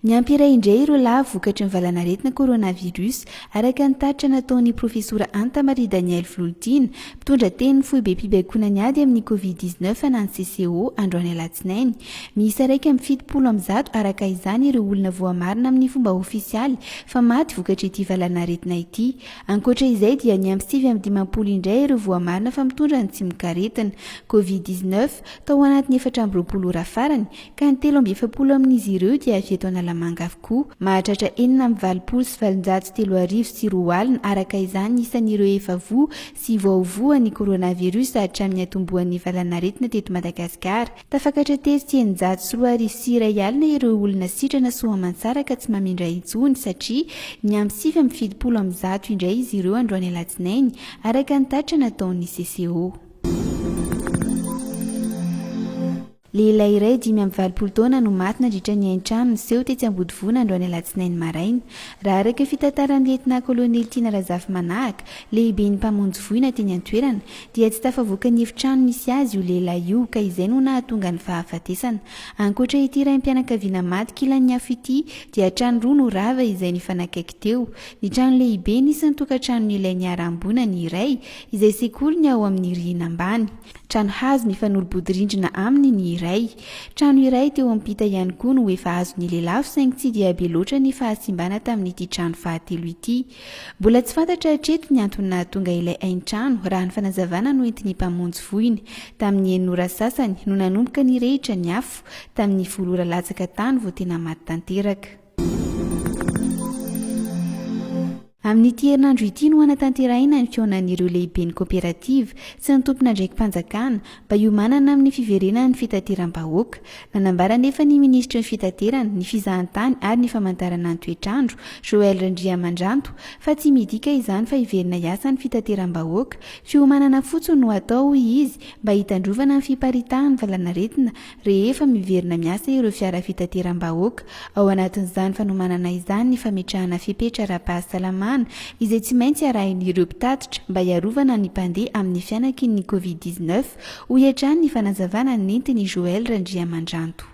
Niampiray indray ireo lahy vokatry ny valanaretina koronavirus araka ny tatra nataon'ny profesora Antamary Daniel Volontina, mpitondra teny ny fohy be mpibaikona ny ady amin'ny COVID-19 anany CCO androany alatsinainy. Miisa raika amin'ny 70 araka izany ireo olona voamarina amin'ny fomba ofisialy fa maty vokatry ity valanaretina ity. Ankoatra izay dia ny amin'ny 950 indray ireo voamarina fa mitondra ny tsimokaretina. COVID-19 tao anatin'ny 420 ora farany ka ny 370 amin'izy ireo dia avy eto Manga avokoa. Mahatratra 4,703 sy roa alina araka izany isan'ireo efa voa sy vaovao ny koronavirus hatramin'ny atombohan'ny valanaretina teto Madagasikara. Tafakatra 3,900 sy iray alina ireo olona sitrana soamantsara ka tsy mamindra intsony satria ny amin'ny 770 indray izy ireo androany alatsinainy araka ny tatra nataon'ny CCO. Lehilahy iray 520 taona no maty nandritra ny HAINTRANO niseho tetsy Ambodivona androany alatsinainy maraina. Raha araka fitateran'ny Lehilahy kolonely Tina Razafy manahaka lehibe ny mpamonjy voina teny an-toerana dia tsy tafavoaka ny efitrano misy azy io lehilahy io ka izay no nahatonga ny fahafatesana. Ankoatra ity raim-pianakaviana maty kilan'ny afo ity dia trano roa no rava izay nifanakaiky teo. Ny trano lehibe nisy ny tokantrano ilain'ny arambona ny iray izay sekoly ny ao amin'ny rihana ambany. Trano hazo mifanolobodi-rindrina aminy ny iray. Trano iray teo ampita ihany koa no efa azon'ny lehilahy saingy tsy dia be loatra ny fahasimbana tamin'ity trano fahatelo ity. Mbola tsy fantatra hatreto ny antony nahatonga ilay HAINTRANO raha ny fanazavana no entin'ny mpamonjy voina. Tamin'ny 9 ora sasany no nanomboka ny rehitra ny afo tamin'ny 10 ora latsaka tany vao tena maty tanteraka. Amin'ity herinandro ity no anatanterahina ny fionan'ireo lehiben'ny kooperativa sy ny tompona ndraiky fanjakana mba hiomanana amin'ny fiverenana ny fitateram-bahoaka. Nanambara nefa ny ministra ny fitaterana, ny fizahantany ary ny famantarana ny toetrandro Mandranto fa tsy midika izany fa hiverina hiasa ny fitateram-bahoaka. Fiomanana fotsiny no atao izy mba hitandrovana ny fiparitahany valanaretina rehefa miverina miasa ireo fiara fitateram-bahoaka. Ao anatin'izany fanomanana izany ny fametrahana fepetra ara-pahasalamana izay tsy maintsy arahin'ireo mpitatitra mba hiarovana ny mpandeha amin'ny fianakin'ny COVID-19 ho hiatrany ny fanazavana nentiny Mandranto.